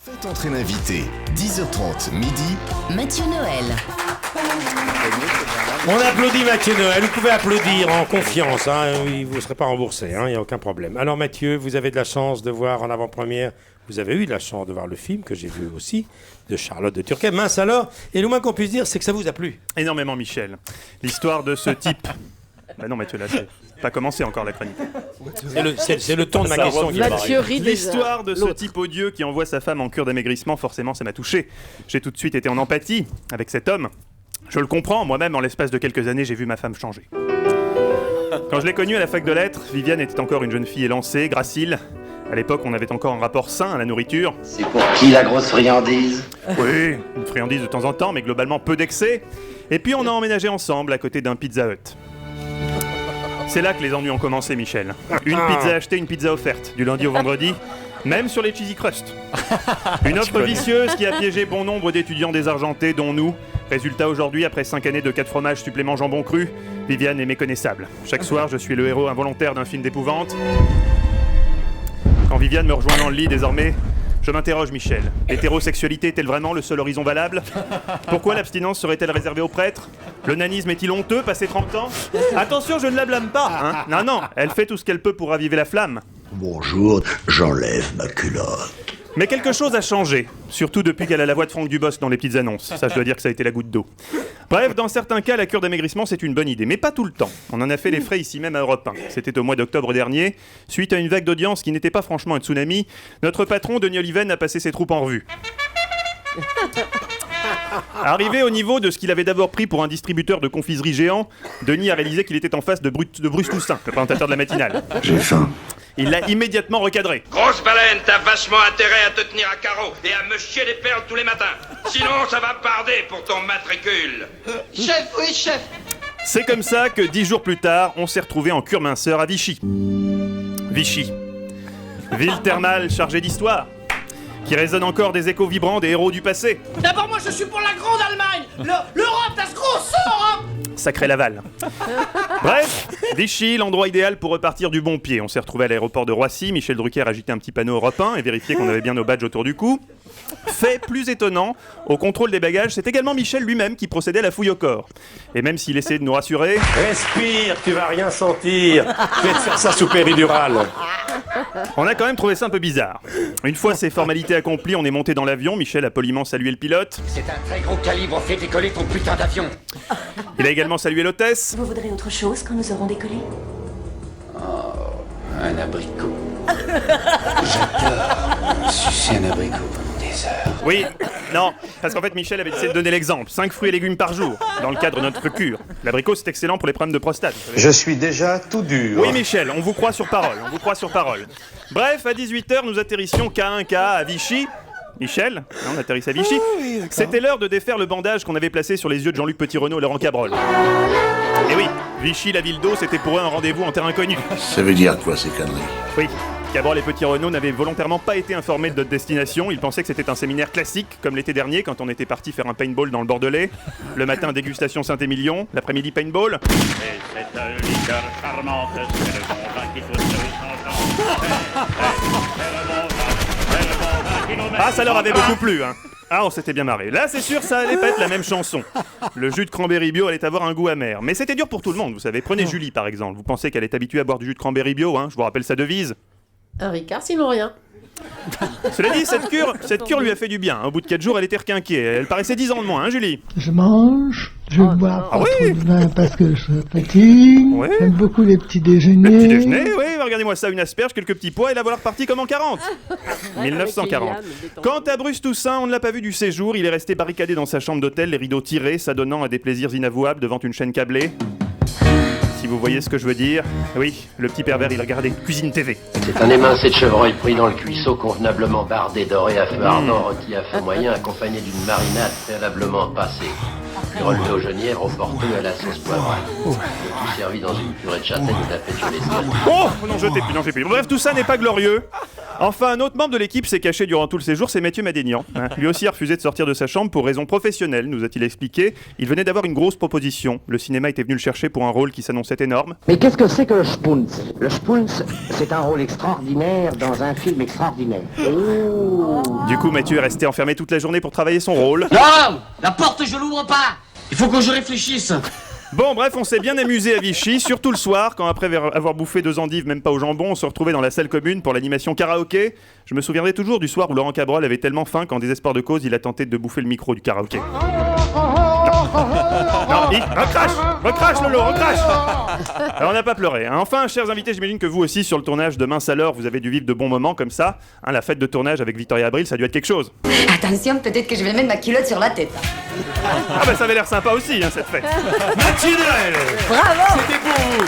Faites entrer l'invité, 10h30, midi. Mathieu Noël. On applaudit Mathieu Noël, vous pouvez applaudir en confiance, vous ne serez pas remboursé, il n'y a aucun problème. Alors Mathieu, vous avez de la chance de voir en avant-première, vous avez eu de la chance de voir le film, que j'ai vu aussi, de Charlotte de Turckheim. Mince alors, et le moins qu'on puisse dire, c'est que ça vous a plu. Énormément, Michel. L'histoire de ce type... Bah non, Mathieu, là, c'est pas commencé encore la chronique. C'est le ton de ma question qui Mathieu rit déjà. L'histoire de ce type odieux qui envoie sa femme en cure d'amaigrissement, forcément, ça m'a touché. J'ai tout de suite été en empathie avec cet homme. Je le comprends, moi-même, en l'espace de quelques années, j'ai vu ma femme changer. Quand je l'ai connue à la fac de lettres, Viviane était encore une jeune fille élancée, gracile. À l'époque, on avait encore un rapport sain à la nourriture. C'est pour qui la grosse friandise? Oui, une friandise de temps en temps, mais globalement peu d'excès. Et puis on a emménagé ensemble à côté d'un Pizza Hut. C'est là que les ennuis ont commencé, Michel. Une pizza achetée, une pizza offerte, du lundi au vendredi, même sur les cheesy crust. Une offre vicieuse qui a piégé bon nombre d'étudiants désargentés, dont nous. Résultat, aujourd'hui, après 5 années de 4 fromages supplément jambon cru, Viviane est méconnaissable. Chaque soir, je suis le héros involontaire d'un film d'épouvante. Quand Viviane me rejoint dans le lit, désormais, je m'interroge, Michel. L'hétérosexualité est-elle vraiment le seul horizon valable? Pourquoi l'abstinence serait-elle réservée aux prêtres? Le nanisme est-il honteux, passé 30 ans? Attention, je ne la blâme pas, hein. Non, elle fait tout ce qu'elle peut pour raviver la flamme. Bonjour, j'enlève ma culotte. Mais quelque chose a changé, surtout depuis qu'elle a la voix de Franck Dubosc dans les petites annonces. Ça, je dois dire que ça a été la goutte d'eau. Bref, dans certains cas, la cure d'amaigrissement, c'est une bonne idée, mais pas tout le temps. On en a fait les frais ici même à Europe 1. C'était au mois d'octobre dernier. Suite à une vague d'audience qui n'était pas franchement un tsunami, notre patron, Denis Oliven, a passé ses troupes en revue. Arrivé au niveau de ce qu'il avait d'abord pris pour un distributeur de confiserie géant, Denis a réalisé qu'il était en face de Bruce Toussaint, le présentateur de la matinale. J'ai faim. Il l'a immédiatement recadré. Grosse baleine, t'as vachement intérêt à te tenir à carreau et à me chier des perles tous les matins. Sinon, ça va barder pour ton matricule. Chef, oui, chef. C'est comme ça que 10 jours plus tard, on s'est retrouvé en cure minceur à Vichy. Vichy. Ville thermale chargée d'histoire, qui résonne encore des échos vibrants des héros du passé. D'abord, moi, je suis pour la grande Allemagne. L'Europe, la grosse Europe. Sacré Laval. Bref, Vichy, l'endroit idéal pour repartir du bon pied. On s'est retrouvé à l'aéroport de Roissy, Michel Drucker a agité un petit panneau Europe 1 et vérifié qu'on avait bien nos badges autour du cou. Fait plus étonnant, au contrôle des bagages, c'est également Michel lui-même qui procédait à la fouille au corps. Et même s'il essayait de nous rassurer... Respire, tu vas rien sentir. Je vais te faire ça sous péridurale. On a quand même trouvé ça un peu bizarre. Une fois ces formalités accomplies, on est monté dans l'avion, Michel a poliment salué le pilote. C'est un très gros calibre, fais décoller ton putain d'avion. Il a également salué l'hôtesse. Vous voudrez autre chose quand nous aurons décollé? Un abricot. J'adore sucer un abricot pendant des heures. Oui, non, parce qu'en fait Michel avait décidé de donner l'exemple. 5 fruits et légumes par jour, dans le cadre de notre cure. L'abricot, c'est excellent pour les problèmes de prostate. Je suis déjà tout dur. Oui Michel, on vous croit sur parole, Bref, à 18h, nous atterrissions K1K à Vichy. Michel, on atterrisse à Vichy. C'était l'heure de défaire le bandage qu'on avait placé sur les yeux de Jean-Luc Petit-Renaud et Laurent Cabrol. Et oui, Vichy, la ville d'eau, c'était pour eux un rendez-vous en terre inconnue. Ça veut dire quoi ces conneries? Oui, Cabrol et Petit-Renaud n'avaient volontairement pas été informés de notre destination. Ils pensaient que c'était un séminaire classique, comme l'été dernier, quand on était parti faire un paintball dans le Bordelais. Le matin, dégustation Saint-Émilion. L'après-midi, paintball. Et cette liqueur charmante, c'est le bon vin qui faut se Ah, ça leur avait beaucoup plu, hein. Ah, on s'était bien marré. Là, c'est sûr, ça allait pas être la même chanson. Le jus de cranberry bio allait avoir un goût amer. Mais c'était dur pour tout le monde, vous savez. Prenez Julie, par exemple. Vous pensez qu'elle est habituée à boire du jus de cranberry bio, hein? Je vous rappelle sa devise. Un Ricard, sinon rien. Cela dit, cette cure lui a fait du bien. Au bout de 4 jours, elle était requinquée. Elle paraissait 10 ans de moins, hein, Julie? Je mange, je bois pas Ah oui. trop de vin parce que je fatigue. Ouais. J'aime beaucoup les petits déjeuners. Le petit déjeuner, oui, regardez-moi ça, une asperge, quelques petits pois, et la voilà repartie comme en 40. 1940. Quant à Bruce Toussaint, on ne l'a pas vu du séjour, il est resté barricadé dans sa chambre d'hôtel, les rideaux tirés, s'adonnant à des plaisirs inavouables devant une chaîne câblée. Si vous voyez ce que je veux dire, oui, le petit pervers, il regardait Cuisine TV. C'est un émincé de chevreuil pris dans le cuisseau, convenablement bardé, doré à feu ardent, rôti à feu moyen, accompagné d'une marinade préalablement passée. Puis relevé aux genièvres, au porteux et à la sauce poivrée. Le tout servi dans une purée de châtaigne et de la fête sur les sols. Oh, n'en jetez plus. Bref, tout ça n'est pas glorieux. Enfin, un autre membre de l'équipe s'est caché durant tout le séjour, c'est Mathieu Madénian. Lui aussi a refusé de sortir de sa chambre pour raison professionnelle, nous a-t-il expliqué. Il venait d'avoir une grosse proposition. Le cinéma était venu le chercher pour un rôle qui s'annonçait énorme. Mais qu'est-ce que c'est que le Spoons? Le Spoons, c'est un rôle extraordinaire dans un film extraordinaire. Oh. Du coup, Mathieu est resté enfermé toute la journée pour travailler son rôle. Non, la porte, je l'ouvre pas. Il faut que je réfléchisse. Bon, bref, on s'est bien amusé à Vichy, surtout le soir, quand après avoir bouffé 2 endives, même pas au jambon, on se retrouvait dans la salle commune pour l'animation karaoké. Je me souviendrai toujours du soir où Laurent Cabrol avait tellement faim qu'en désespoir de cause, il a tenté de bouffer le micro du karaoké. Non, recrache Lolo, recrache. Alors on n'a pas pleuré. Enfin, chers invités, j'imagine que vous aussi, sur le tournage de Mince alors, vous avez dû vivre de bons moments comme ça. La fête de tournage avec Victoria Abril, ça a dû être quelque chose. Attention, peut-être que je vais mettre ma culotte sur la tête. Ah bah ça avait l'air sympa aussi, cette fête. Mathieu Noël. Bravo. C'était pour vous.